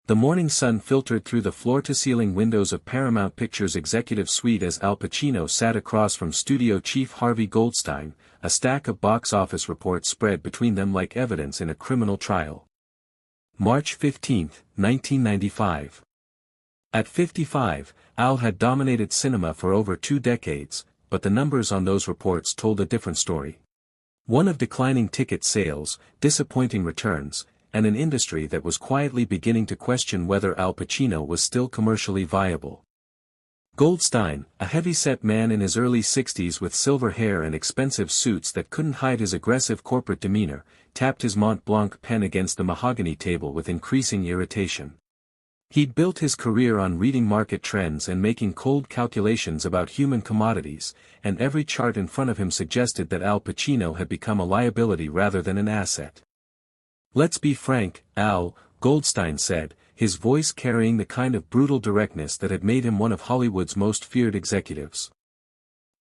The morning sun filtered through the floor-to-ceiling windows of Paramount Pictures' executive suite as Al Pacino sat across from studio chief Harvey Goldstein, a stack of box office reports spread between them like evidence in a criminal trial. March 15, 1995. At 55, Al had dominated cinema for over 2 decades, but the numbers on those reports told a different story. One of declining ticket sales, disappointing returns, and an industry that was quietly beginning to question whether Al Pacino was still commercially viable. Goldstein, a heavy-set man in his early 60s with silver hair and expensive suits that couldn't hide his aggressive corporate demeanor, tapped his Mont Blanc pen against the mahogany table with increasing irritation. He'd built his career on reading market trends and making cold calculations about human commodities, and every chart in front of him suggested that Al Pacino had become a liability rather than an asset. "Let's be frank, Al," Goldstein said, his voice carrying the kind of brutal directness that had made him one of Hollywood's most feared executives.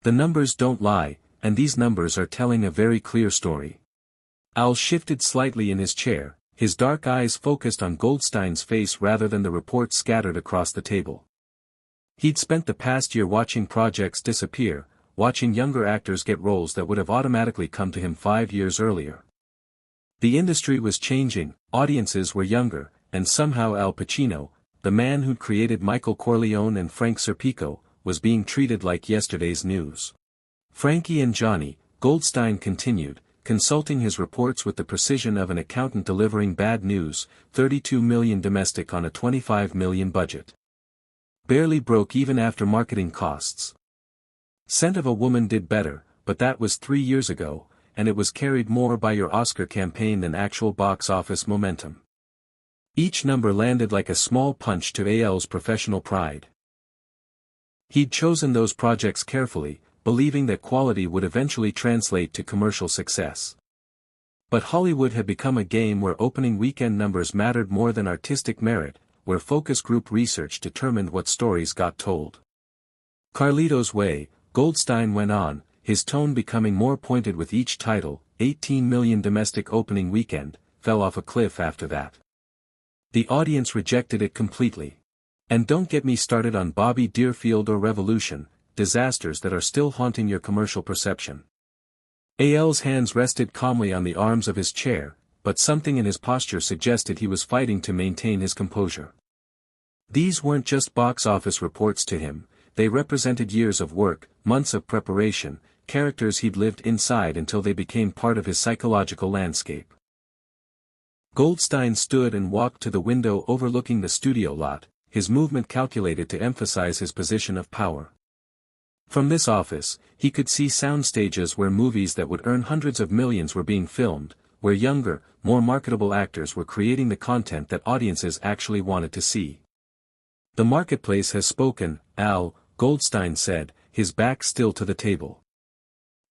"The numbers don't lie, and these numbers are telling a very clear story." Al shifted slightly in his chair, his dark eyes focused on Goldstein's face rather than the reports scattered across the table. He'd spent the past year watching projects disappear, watching younger actors get roles that would have automatically come to him 5 years earlier. The industry was changing, audiences were younger, and somehow Al Pacino, the man who'd created Michael Corleone and Frank Serpico, was being treated like yesterday's news. "Frankie and Johnny," Goldstein continued, consulting his reports with the precision of an accountant delivering bad news, 32 million domestic on a 25 million budget. Barely broke even after marketing costs. "Scent of a Woman" did better, but that was 3 years ago, and it was carried more by your Oscar campaign than actual box office momentum. Each number landed like a small punch to AL's professional pride. He'd chosen those projects carefully, believing that quality would eventually translate to commercial success. But Hollywood had become a game where opening weekend numbers mattered more than artistic merit, where focus group research determined what stories got told. "Carlito's Way," Goldstein went on, his tone becoming more pointed with each title, 18 million domestic opening weekend, fell off a cliff after that. The audience rejected it completely. And don't get me started on Bobby Deerfield or Revolution, disasters that are still haunting your commercial perception. AL's hands rested calmly on the arms of his chair, but something in his posture suggested he was fighting to maintain his composure. These weren't just box office reports to him, they represented years of work, months of preparation, characters he'd lived inside until they became part of his psychological landscape. Goldstein stood and walked to the window overlooking the studio lot, his movement calculated to emphasize his position of power. From this office, he could see sound stages where movies that would earn hundreds of millions were being filmed, where younger, more marketable actors were creating the content that audiences actually wanted to see. "The marketplace has spoken, Al," Goldstein said, his back still to the table.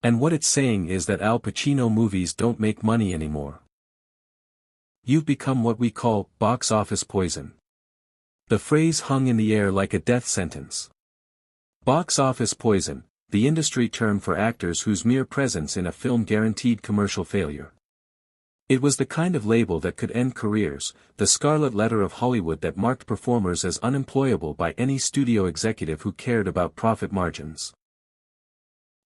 "And what it's saying is that Al Pacino movies don't make money anymore. You've become what we call box office poison." The phrase hung in the air like a death sentence. Box office poison, the industry term for actors whose mere presence in a film guaranteed commercial failure. It was the kind of label that could end careers, the scarlet letter of Hollywood that marked performers as unemployable by any studio executive who cared about profit margins.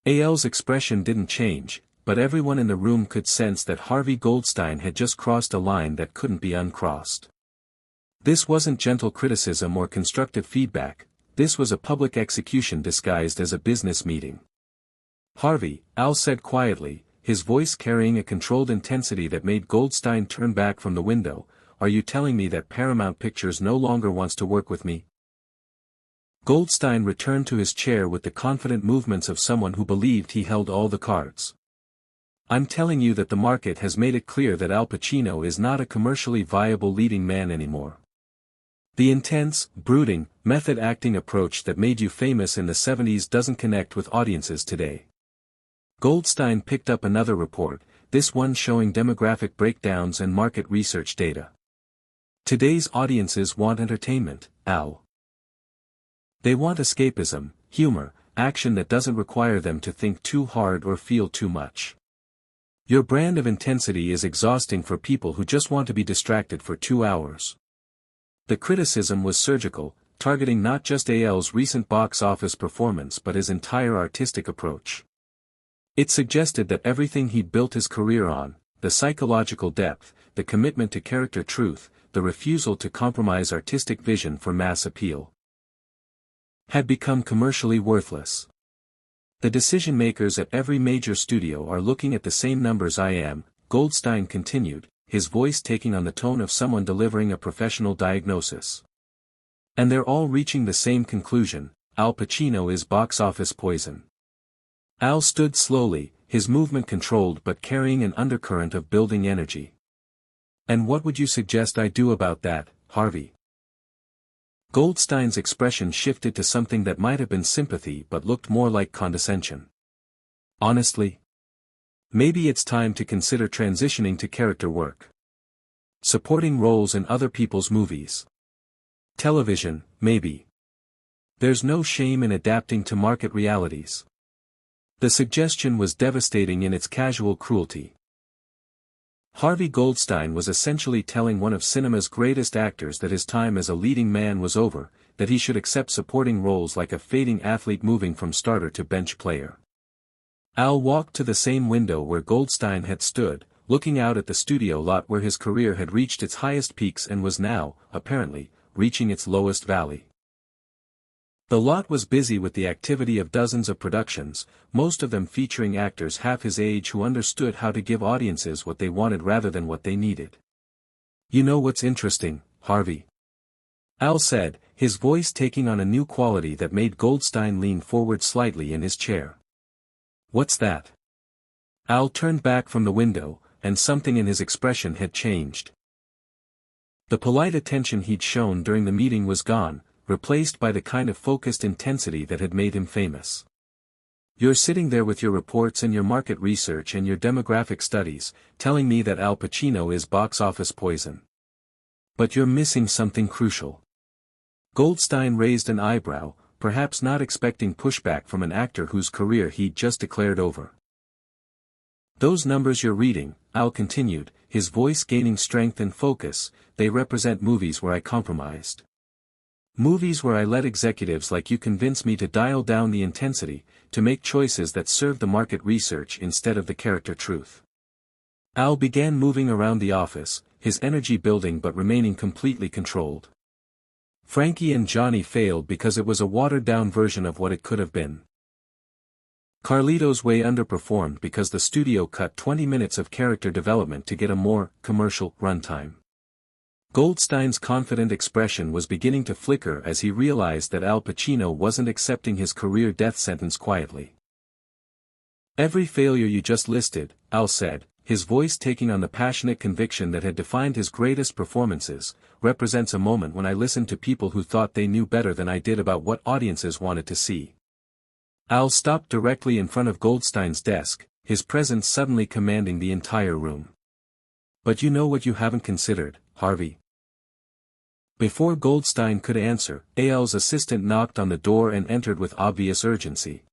AL's expression didn't change, but everyone in the room could sense that Harvey Goldstein had just crossed a line that couldn't be uncrossed. This wasn't gentle criticism or constructive feedback, this was a public execution disguised as a business meeting. "Harvey," Al said quietly, his voice carrying a controlled intensity that made Goldstein turn back from the window, "are you telling me that Paramount Pictures no longer wants to work with me?" Goldstein returned to his chair with the confident movements of someone who believed he held all the cards. "I'm telling you that the market has made it clear that Al Pacino is not a commercially viable leading man anymore. The intense, brooding, method-acting approach that made you famous in the 70s doesn't connect with audiences today." Goldstein picked up another report, this one showing demographic breakdowns and market research data. "Today's audiences want entertainment, Al. They want escapism, humor, action that doesn't require them to think too hard or feel too much. Your brand of intensity is exhausting for people who just want to be distracted for 2 hours. The criticism was surgical, targeting not just Al's recent box office performance but his entire artistic approach. It suggested that everything he'd built his career on, the psychological depth, the commitment to character truth, the refusal to compromise artistic vision for mass appeal, had become commercially worthless. The decision-makers at every major studio are looking at the same numbers I am, Goldstein continued, his voice taking on the tone of someone delivering a professional diagnosis. And they're all reaching the same conclusion: Al Pacino is box office poison. Al stood slowly, his movement controlled but carrying an undercurrent of building energy. And what would you suggest I do about that, Harvey? Goldstein's expression shifted to something that might have been sympathy but looked more like condescension. Honestly? Maybe it's time to consider transitioning to character work. Supporting roles in other people's movies. Television, maybe. There's no shame in adapting to market realities. The suggestion was devastating in its casual cruelty. Harvey Goldstein was essentially telling one of cinema's greatest actors that his time as a leading man was over, that he should accept supporting roles like a fading athlete moving from starter to bench player. Al walked to the same window where Goldstein had stood, looking out at the studio lot where his career had reached its highest peaks and was now, apparently, reaching its lowest valley. The lot was busy with the activity of dozens of productions, most of them featuring actors half his age who understood how to give audiences what they wanted rather than what they needed. You know what's interesting, Harvey? Al said, his voice taking on a new quality that made Goldstein lean forward slightly in his chair. What's that? Al turned back from the window, and something in his expression had changed. The polite attention he'd shown during the meeting was gone, replaced by the kind of focused intensity that had made him famous. You're sitting there with your reports and your market research and your demographic studies, telling me that Al Pacino is box office poison. But you're missing something crucial. Goldstein raised an eyebrow, perhaps not expecting pushback from an actor whose career he'd just declared over. Those numbers you're reading, Al continued, his voice gaining strength and focus, they represent movies where I compromised. Movies where I let executives like you convince me to dial down the intensity, to make choices that serve the market research instead of the character truth. Al began moving around the office, his energy building but remaining completely controlled. Frankie and Johnny failed because it was a watered-down version of what it could have been. Carlito's Way underperformed because the studio cut 20 minutes of character development to get a more commercial runtime. Goldstein's confident expression was beginning to flicker as he realized that Al Pacino wasn't accepting his career death sentence quietly. Every failure you just listed, Al said, his voice taking on the passionate conviction that had defined his greatest performances, represents a moment when I listened to people who thought they knew better than I did about what audiences wanted to see. Al stopped directly in front of Goldstein's desk, his presence suddenly commanding the entire room. But you know what you haven't considered, Harvey? Before Goldstein could answer, Al's assistant knocked on the door and entered with obvious urgency.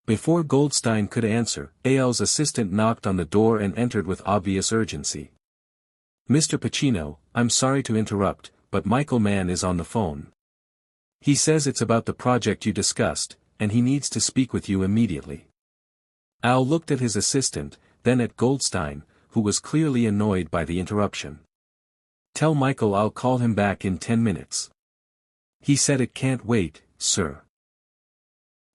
Before Goldstein could answer, Al's assistant knocked on the door and entered with obvious urgency. Mr. Pacino, I'm sorry to interrupt, but Michael Mann is on the phone. He says it's about the project you discussed, and he needs to speak with you immediately. Al looked at his assistant, then at Goldstein, who was clearly annoyed by the interruption. Tell Michael I'll call him back in 10 minutes. He said it can't wait, sir.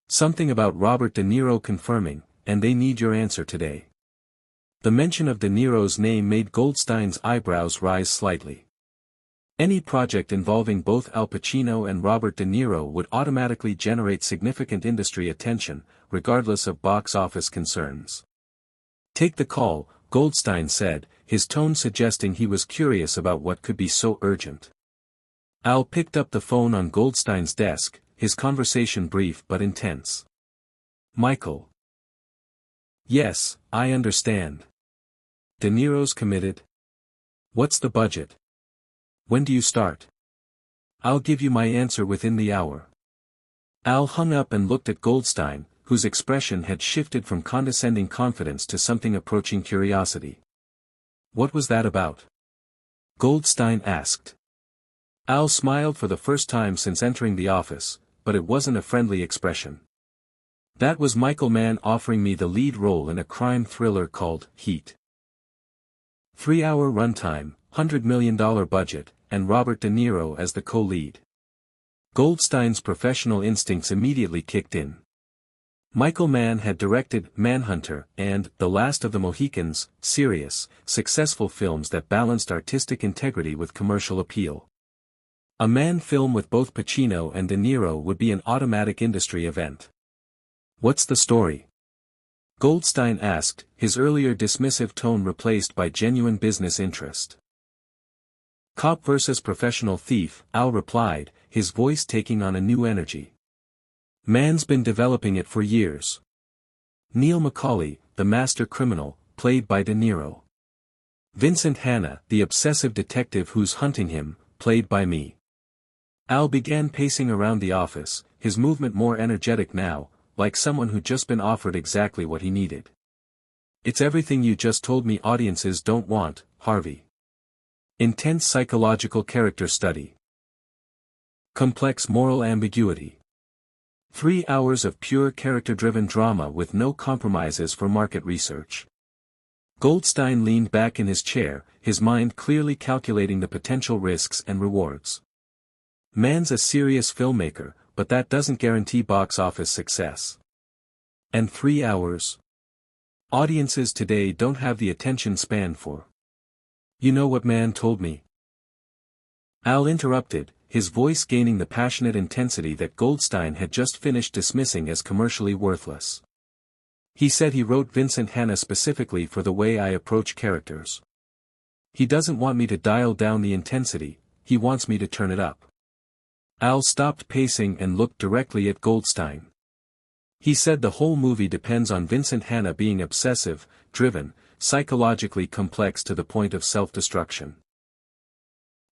Something about Robert De Niro confirming, and they need your answer today. The mention of De Niro's name made Goldstein's eyebrows rise slightly. Any project involving both Al Pacino and Robert De Niro would automatically generate significant industry attention, regardless of box office concerns. Take the call, Goldstein said, his tone suggesting he was curious about what could be so urgent. Al picked up the phone on Goldstein's desk, his conversation brief but intense. Michael. Yes, I understand. De Niro's committed? What's the budget? When do you start? I'll give you my answer within the hour. Al hung up and looked at Goldstein, whose expression had shifted from condescending confidence to something approaching curiosity. What was that about? Goldstein asked. Al smiled for the first time since entering the office, but it wasn't a friendly expression. That was Michael Mann offering me the lead role in a crime thriller called Heat. 3-hour runtime, $100 million budget, and Robert De Niro as the co-lead. Goldstein's professional instincts immediately kicked in. Michael Mann had directed Manhunter and The Last of the Mohicans, serious, successful films that balanced artistic integrity with commercial appeal. A Mann film with both Pacino and De Niro would be an automatic industry event. "What's the story?" Goldstein asked, his earlier dismissive tone replaced by genuine business interest. "Cop versus professional thief," Al replied, his voice taking on a new energy. "Mann's been developing it for years. Neil McCauley, the master criminal, played by De Niro. Vincent Hanna, the obsessive detective who's hunting him, played by me." Al began pacing around the office, his movement more energetic now, like someone who'd just been offered exactly what he needed. "It's everything you just told me audiences don't want, Harvey. Intense psychological character study. Complex moral ambiguity. 3 hours of pure character-driven drama with no compromises for market research." Goldstein leaned back in his chair, his mind clearly calculating the potential risks and rewards. "Mann's a serious filmmaker, but that doesn't guarantee box office success. And 3 hours? Audiences today don't have the attention span for. You know what Mann told me?" Al interrupted, his voice gaining the passionate intensity that Goldstein had just finished dismissing as commercially worthless. "He said he wrote Vincent Hanna specifically for the way I approach characters. He doesn't want me to dial down the intensity, he wants me to turn it up." Al stopped pacing and looked directly at Goldstein. "He said the whole movie depends on Vincent Hanna being obsessive, driven, psychologically complex to the point of self-destruction.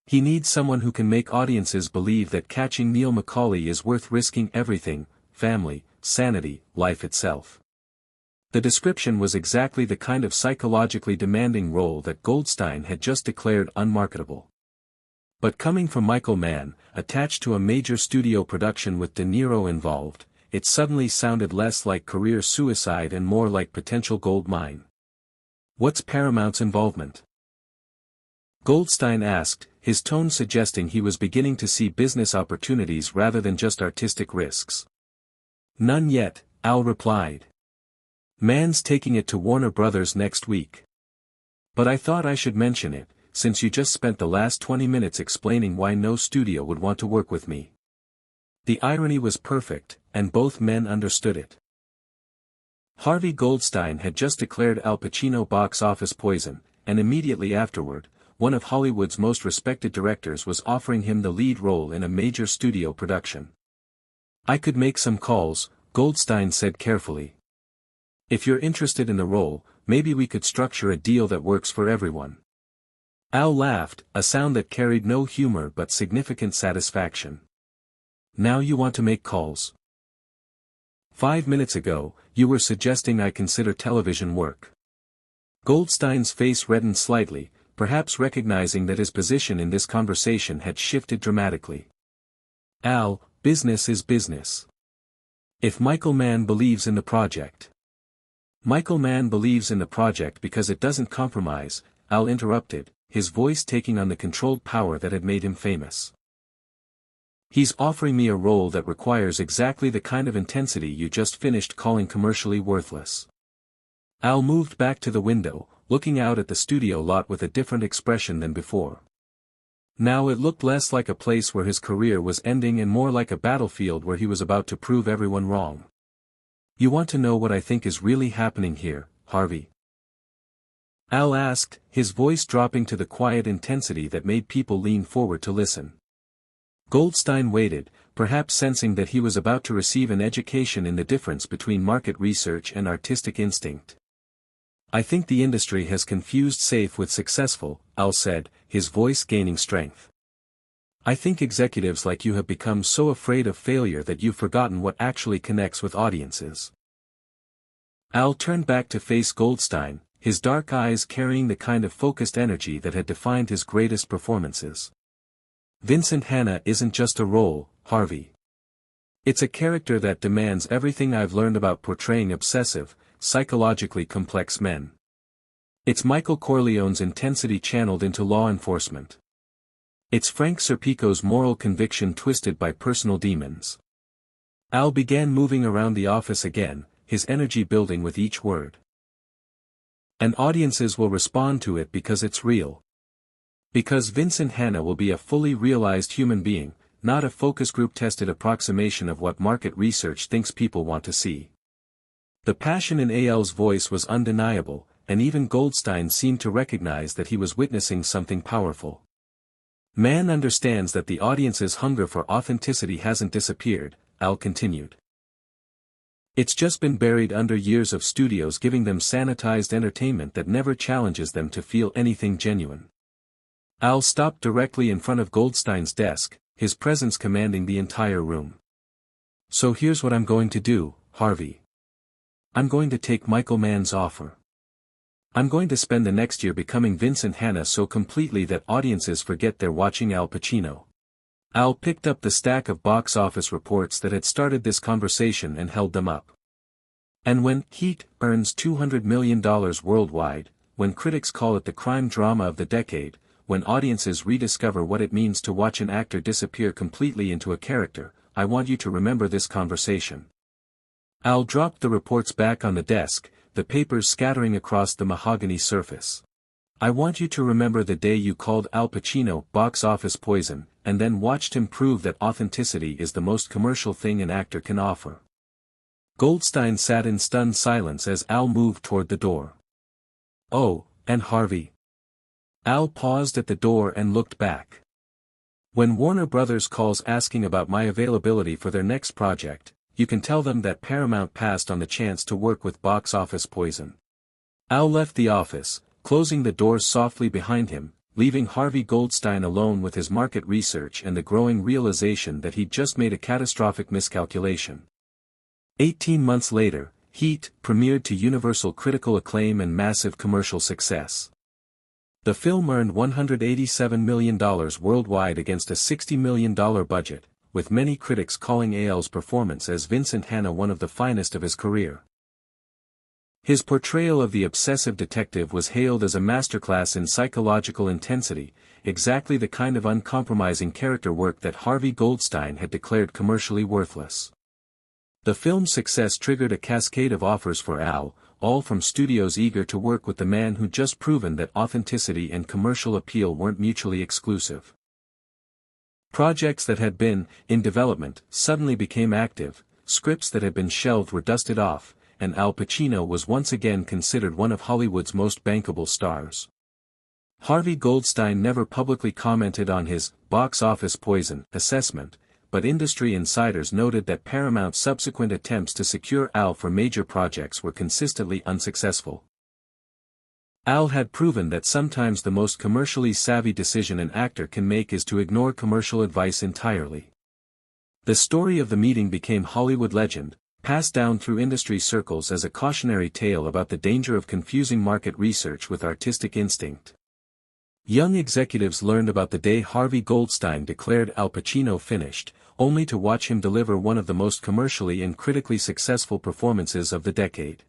He needs someone who can make audiences believe that catching Neil McCauley is worth risking everything, family, sanity, life itself." The description was exactly the kind of psychologically demanding role that Goldstein had just declared unmarketable. But coming from Michael Mann, attached to a major studio production with De Niro involved, it suddenly sounded less like career suicide and more like potential gold mine. "What's Paramount's involvement?" Goldstein asked, his tone suggesting he was beginning to see business opportunities rather than just artistic risks. "None yet," Al replied. "Mann's taking it to Warner Brothers next week. But I thought I should mention it, since you just spent the last 20 minutes explaining why no studio would want to work with me." The irony was perfect, and both men understood it. Harvey Goldstein had just declared Al Pacino box office poison, and immediately afterward, one of Hollywood's most respected directors was offering him the lead role in a major studio production. "I could make some calls," Goldstein said carefully. "If you're interested in the role, maybe we could structure a deal that works for everyone." Al laughed, a sound that carried no humor but significant satisfaction. "Now you want to make calls? 5 minutes ago, you were suggesting I consider television work." Goldstein's face reddened slightly, perhaps recognizing that his position in this conversation had shifted dramatically. "Al, business is business. If Michael Mann believes in the project." "Michael Mann believes in the project because it doesn't compromise," Al interrupted, his voice taking on the controlled power that had made him famous. "He's offering me a role that requires exactly the kind of intensity you just finished calling commercially worthless." Al moved back to the window, looking out at the studio lot with a different expression than before. Now it looked less like a place where his career was ending and more like a battlefield where he was about to prove everyone wrong. "You want to know what I think is really happening here, Harvey?" Al asked, his voice dropping to the quiet intensity that made people lean forward to listen. Goldstein waited, perhaps sensing that he was about to receive an education in the difference between market research and artistic instinct. "I think the industry has confused safe with successful," Al said, his voice gaining strength. "I think executives like you have become so afraid of failure that you've forgotten what actually connects with audiences." Al turned back to face Goldstein, his dark eyes carrying the kind of focused energy that had defined his greatest performances. Vincent Hanna isn't just a role, Harvey. It's a character that demands everything I've learned about portraying obsessive, psychologically complex men. It's Michael Corleone's intensity channeled into law enforcement. It's Frank Serpico's moral conviction twisted by personal demons. Al began moving around the office again, his energy building with each word. And audiences will respond to it because it's real. Because Vincent Hanna will be a fully realized human being, not a focus group tested approximation of what market research thinks people want to see. The passion in Al's voice was undeniable, and even Goldstein seemed to recognize that he was witnessing something powerful. Mann understands that the audience's hunger for authenticity hasn't disappeared, Al continued. It's just been buried under years of studios giving them sanitized entertainment that never challenges them to feel anything genuine. Al stopped directly in front of Goldstein's desk, his presence commanding the entire room. So here's what I'm going to do, Harvey. I'm going to take Michael Mann's offer. I'm going to spend the next year becoming Vincent Hanna so completely that audiences forget they're watching Al Pacino. Al picked up the stack of box office reports that had started this conversation and held them up. And when Heat earns $200 million worldwide, when critics call it the crime drama of the decade, when audiences rediscover what it means to watch an actor disappear completely into a character, I want you to remember this conversation. Al dropped the reports back on the desk, the papers scattering across the mahogany surface. I want you to remember the day you called Al Pacino box office poison, and then watched him prove that authenticity is the most commercial thing an actor can offer. Goldstein sat in stunned silence as Al moved toward the door. Oh, and Harvey. Al paused at the door and looked back. When Warner Brothers calls asking about my availability for their next project, you can tell them that Paramount passed on the chance to work with box office poison. Al left the office, closing the doors softly behind him, leaving Harvey Goldstein alone with his market research and the growing realization that he'd just made a catastrophic miscalculation. 18 months later, Heat premiered to universal critical acclaim and massive commercial success. The film earned $187 million worldwide against a $60 million budget, with many critics calling Al's performance as Vincent Hanna one of the finest of his career. His portrayal of the obsessive detective was hailed as a masterclass in psychological intensity, exactly the kind of uncompromising character work that Harvey Goldstein had declared commercially worthless. The film's success triggered a cascade of offers for Al, all from studios eager to work with the man who'd just proven that authenticity and commercial appeal weren't mutually exclusive. Projects that had been in development suddenly became active, scripts that had been shelved were dusted off, and Al Pacino was once again considered one of Hollywood's most bankable stars. Harvey Goldstein never publicly commented on his box office poison assessment, but industry insiders noted that Paramount's subsequent attempts to secure Al for major projects were consistently unsuccessful. Al had proven that sometimes the most commercially savvy decision an actor can make is to ignore commercial advice entirely. The story of the meeting became Hollywood legend, passed down through industry circles as a cautionary tale about the danger of confusing market research with artistic instinct. Young executives learned about the day Harvey Goldstein declared Al Pacino finished, only to watch him deliver one of the most commercially and critically successful performances of the decade.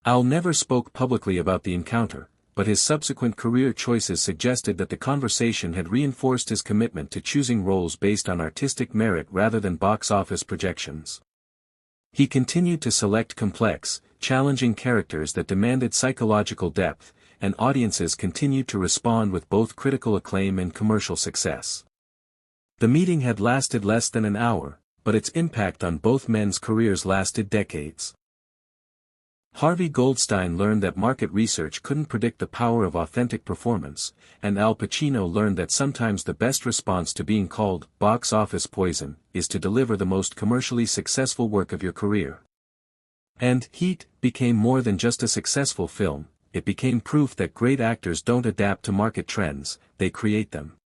Al never spoke publicly about the encounter, but his subsequent career choices suggested that the conversation had reinforced his commitment to choosing roles based on artistic merit rather than box office projections. He continued to select complex, challenging characters that demanded psychological depth, and audiences continued to respond with both critical acclaim and commercial success. The meeting had lasted less than an hour, but its impact on both men's careers lasted decades. Harvey Goldstein learned that market research couldn't predict the power of authentic performance, and Al Pacino learned that sometimes the best response to being called box office poison is to deliver the most commercially successful work of your career. And Heat became more than just a successful film, it became proof that great actors don't adapt to market trends, they create them.